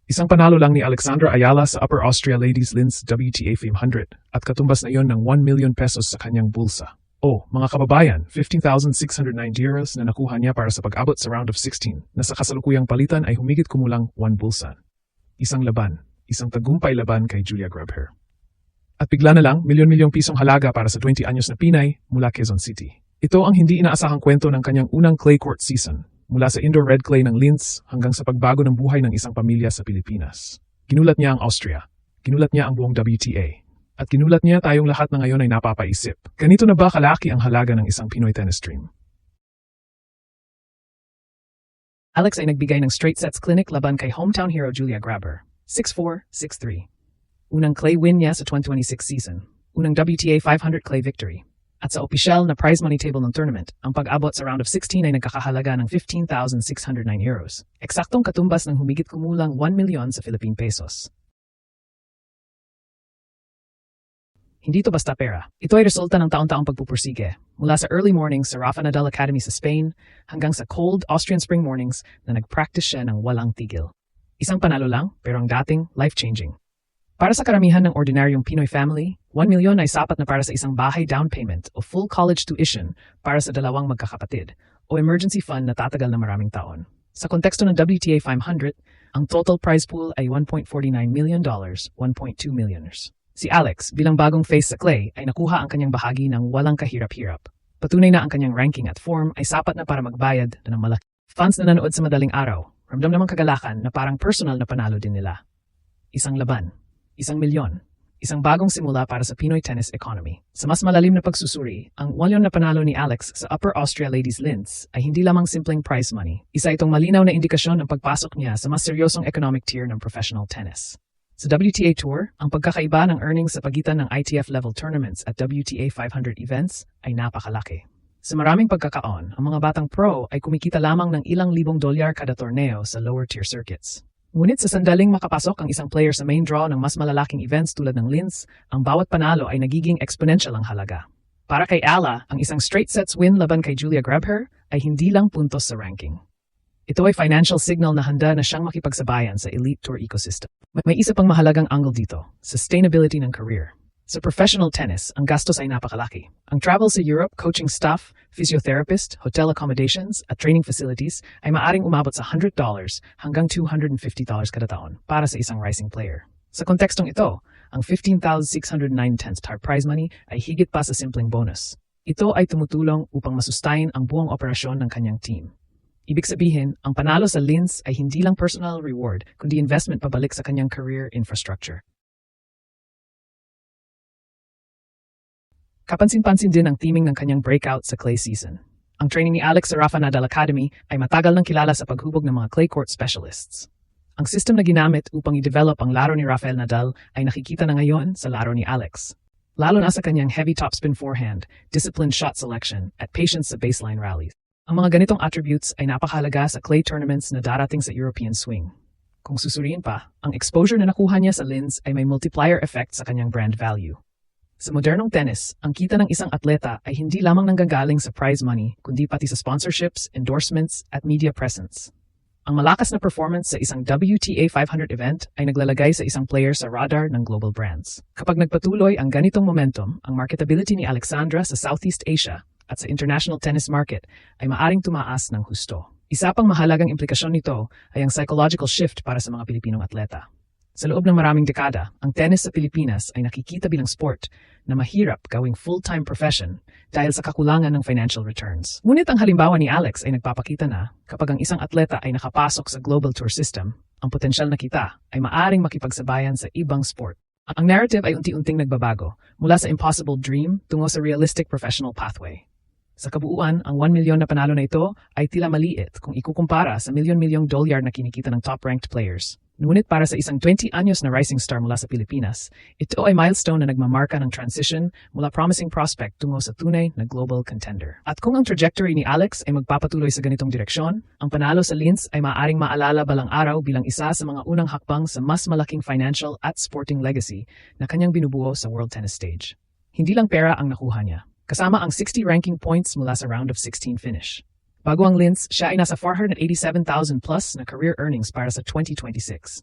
Isang panalo lang ni Alexandra Ayala sa Upper Austria Ladies Linz WTA 500 at katumbas na iyon ng 1 million pesos sa kanyang bulsa. O, mga kababayan, 15,609 euros na nakuha niya para sa pag-abot sa round of 16 na sa kasalukuyang palitan ay humigit kumulang 1 bulsa. Isang laban, isang tagumpay laban kay Julia Grabher. At bigla na lang, milyon-milyong pisong halaga para sa 20 anyos na Pinay mula Quezon City. Ito ang hindi inaasahang kwento ng kanyang unang clay court season. Mula sa indoor red clay ng Linz hanggang sa pagbago ng buhay ng isang pamilya sa Pilipinas. Ginulat niya ang Austria, ginulat niya ang buong WTA, at ginulat niya tayong lahat na ngayon ay napapaisip. Ganito na ba kalaki ang halaga ng isang Pinoy tennis dream? Alex ay nagbigay ng straight sets clinic laban kay hometown hero Julia Grabher. 6-4, 6-3. Unang clay win niya sa 2026 season. Unang WTA 500 clay victory. At sa opisyal na prize money table ng tournament, ang pag-abot sa round of 16 ay nagkakahalaga ng 15,609 euros. Eksaktong katumbas ng humigit kumulang 1 milyon sa Philippine pesos. Hindi ito basta pera. Ito ay resulta ng taon-taong pagpupursige. Mula sa early mornings sa Rafa Nadal Academy sa Spain hanggang sa cold Austrian spring mornings na nag-practice siya ng walang tigil. Isang panalo lang, pero ang dating life-changing. Para sa karamihan ng ordinaryong Pinoy family, 1 milyon ay sapat na para sa isang bahay down payment o full college tuition para sa dalawang magkakapatid o emergency fund na tatagal na maraming taon. Sa konteksto ng WTA 500, ang total prize pool ay $1.49 million, 1.2 millionaires. Si Alex, bilang bagong face sa clay, ay nakuha ang kanyang bahagi ng walang kahirap-hirap. Patunay na ang kanyang ranking at form ay sapat na para magbayad ng malaki. Fans na nanood sa madaling araw, ramdam namang kagalakan na parang personal na panalo din nila. Isang laban. 1 milyon. Isang bagong simula para sa Pinoy tennis economy. Sa mas malalim na pagsusuri, ang 1 milyon na panalo ni Alex sa Upper Austria Ladies Linz ay hindi lamang simpleng prize money. Isa itong malinaw na indikasyon ng pagpasok niya sa mas seryosong economic tier ng professional tennis. Sa WTA Tour, ang pagkakaiba ng earnings sa pagitan ng ITF-level tournaments at WTA 500 events ay napakalaki. Sa maraming pagkakaon, ang mga batang pro ay kumikita lamang ng ilang libong dolyar kada torneo sa lower tier circuits. Ngunit sa sandaling makapasok ang isang player sa main draw ng mas malalaking events tulad ng Linz, ang bawat panalo ay nagiging exponential ang halaga. Para kay Ala, ang isang straight sets win laban kay Julia Grabher ay hindi lang puntos sa ranking. Ito ay financial signal na handa na siyang makipagsabayan sa elite tour ecosystem. May isa pang mahalagang angle dito, sustainability ng career. Sa professional tennis, ang gastos ay napakalaki. Ang travel sa Europe, coaching staff, physiotherapist, hotel accommodations, at training facilities ay maaring umabot sa $100 hanggang $250 kada taon para sa isang rising player. Sa kontekstong ito, ang 15,609 star prize money ay higit pa sa simpleng bonus. Ito ay tumutulong upang masustain ang buong operasyon ng kanyang team. Ibig sabihin, ang panalo sa Linz ay hindi lang personal reward, kundi investment pabalik sa kanyang career infrastructure. Kapansin-pansin din ang teaming ng kanyang breakout sa clay season. Ang training ni Alex sa Rafa Nadal Academy ay matagal nang kilala sa paghubog ng mga clay court specialists. Ang system na ginamit upang i-develop ang laro ni Rafael Nadal ay nakikita na ngayon sa laro ni Alex. Lalo na sa kanyang heavy topspin forehand, disciplined shot selection, at patience sa baseline rallies. Ang mga ganitong attributes ay napakahalaga sa clay tournaments na darating sa European swing. Kung susuriin pa, ang exposure na nakuha niya sa Linz ay may multiplier effect sa kanyang brand value. Sa modernong tennis, ang kita ng isang atleta ay hindi lamang nanggagaling sa prize money, kundi pati sa sponsorships, endorsements, at media presence. Ang malakas na performance sa isang WTA 500 event ay naglalagay sa isang player sa radar ng global brands. Kapag nagpatuloy ang ganitong momentum, ang marketability ni Alexandra sa Southeast Asia at sa international tennis market ay maaring tumaas ng husto. Isa pang mahalagang implikasyon nito ay ang psychological shift para sa mga Pilipinong atleta. Sa loob ng maraming dekada, ang tennis sa Pilipinas ay nakikita bilang sport na mahirap gawing full-time profession dahil sa kakulangan ng financial returns. Ngunit ang halimbawa ni Alex ay nagpapakita na kapag ang isang atleta ay nakapasok sa global tour system, ang potensyal na kita ay maaring makipagsabayan sa ibang sport. Ang narrative ay unti-unting nagbabago mula sa impossible dream tungo sa realistic professional pathway. Sa kabuuan, ang 1 milyon na panalo na ito ay tila maliit kung ikukumpara sa milyon-milyong dolyar na kinikita ng top-ranked players. Ngunit para sa isang 20 anyos na rising star mula sa Pilipinas, ito ay milestone na nagmamarka ng transition mula promising prospect tungo sa tunay na global contender. At kung ang trajectory ni Alex ay magpapatuloy sa ganitong direksyon, ang panalo sa Linz ay maaaring maalala balang araw bilang isa sa mga unang hakbang sa mas malaking financial at sporting legacy na kanyang binubuo sa world tennis stage. Hindi lang pera ang nakuha niya, kasama ang 60 ranking points mula sa round of 16 finish. Bago ang Linz, siya ay nasa 487,000 plus na career earnings para sa 2026.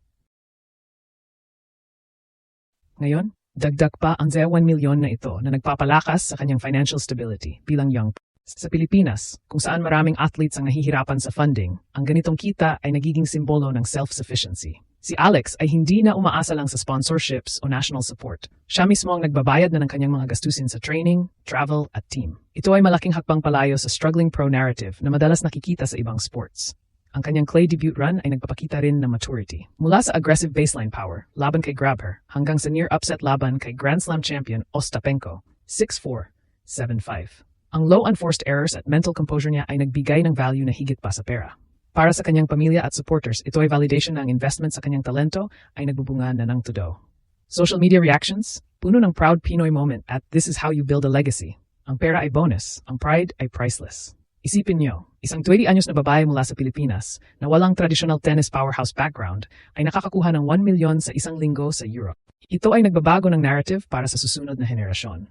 Ngayon, dagdag pa ang 1 milyon na ito na nagpapalakas sa kanyang financial stability bilang young. Sa Pilipinas, kung saan maraming athletes ang nahihirapan sa funding, ang ganitong kita ay nagiging simbolo ng self-sufficiency. Si Alex ay hindi na umaasa lang sa sponsorships o national support. Siya mismo ang nagbabayad na ng kanyang mga gastusin sa training, travel at team. Ito ay malaking hakbang palayo sa struggling pro narrative na madalas nakikita sa ibang sports. Ang kanyang clay debut run ay nagpapakita rin ng maturity. Mula sa aggressive baseline power, laban kay Grabher, hanggang sa near upset laban kay Grand Slam champion Ostapenko, 6-4, 7-5. Ang low unforced errors at mental composure niya ay nagbigay ng value na higit pa sa pera. Para sa kanyang pamilya at supporters, ito ay validation na ang investment sa kanyang talento ay nagbubunga na ng tudo. Social media reactions, puno ng proud Pinoy moment at this is how you build a legacy. Ang pera ay bonus, ang pride ay priceless. Isipin nyo, isang 20 anyos na babae mula sa Pilipinas na walang traditional tennis powerhouse background ay nakakakuha ng 1 milyon sa isang linggo sa Europe. Ito ay nagbabago ng narrative para sa susunod na henerasyon.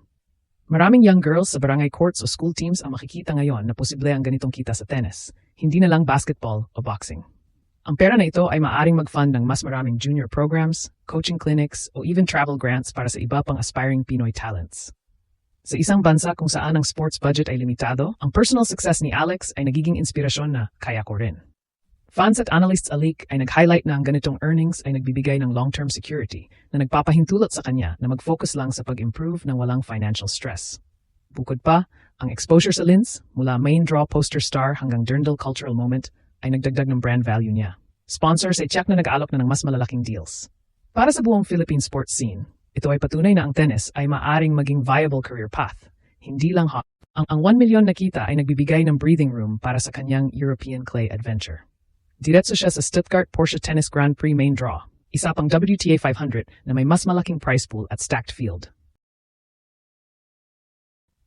Maraming young girls sa barangay courts o school teams ang makikita ngayon na posible ang ganitong kita sa tennis, hindi na lang basketball o boxing. Ang pera na ito ay maaaring mag-fund ng mas maraming junior programs, coaching clinics, o even travel grants para sa iba pang aspiring Pinoy talents. Sa isang bansa kung saan ang sports budget ay limitado, ang personal success ni Alex ay nagiging inspirasyon na kaya ko rin. Fans at analysts alike ay nag-highlight na ang ganitong earnings ay nagbibigay ng long-term security na nagpapahintulot sa kanya na mag-focus lang sa pag-improve ng walang financial stress. Bukod pa, ang exposure sa Linz, mula main draw poster star hanggang Dirndl cultural moment, ay nagdagdag ng brand value niya. Sponsors ay tiyak na nag-aalok na ng mas malalaking deals. Para sa buong Philippine sports scene, ito ay patunay na ang tennis ay maaring maging viable career path, hindi lang hot. Ang 1 milyon na kita ay nagbibigay ng breathing room para sa kanyang European clay adventure. Diretso siya sa Stuttgart Porsche Tennis Grand Prix main draw, isa pang WTA 500 na may mas malaking prize pool at stacked field.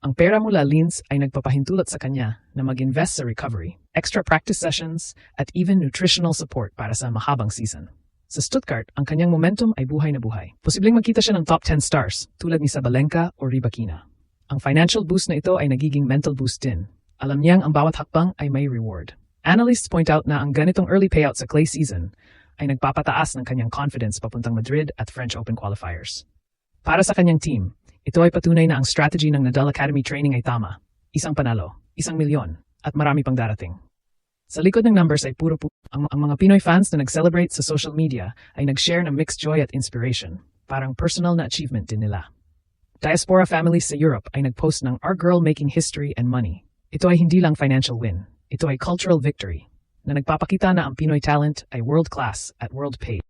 Ang pera mula Linz ay nagpapahintulot sa kanya na mag-invest sa recovery, extra practice sessions, at even nutritional support para sa mahabang season. Sa Stuttgart, ang kanyang momentum ay buhay na buhay. Posibleng magkita siya ng top 10 stars tulad ni Sabalenka o Rybakina. Ang financial boost na ito ay nagiging mental boost din. Alam niyang ang bawat hakbang ay may reward. Analysts point out na ang ganitong early payout sa clay season ay nagpapataas ng kanyang confidence papuntang Madrid at French Open qualifiers. Para sa kanyang team, ito ay patunay na ang strategy ng Nadal Academy training ay tama. Isang panalo, 1 milyon, at marami pang darating. Sa likod ng numbers ay puro ang mga Pinoy fans na nag-celebrate sa social media ay nag-share ng mixed joy at inspiration. Parang personal na achievement din nila. Diaspora families sa Europe ay nag-post ng "Our girl making history and money." Ito ay hindi lang financial win. Ito ay cultural victory na nagpapakita na ang Pinoy talent ay world-class at world-paid.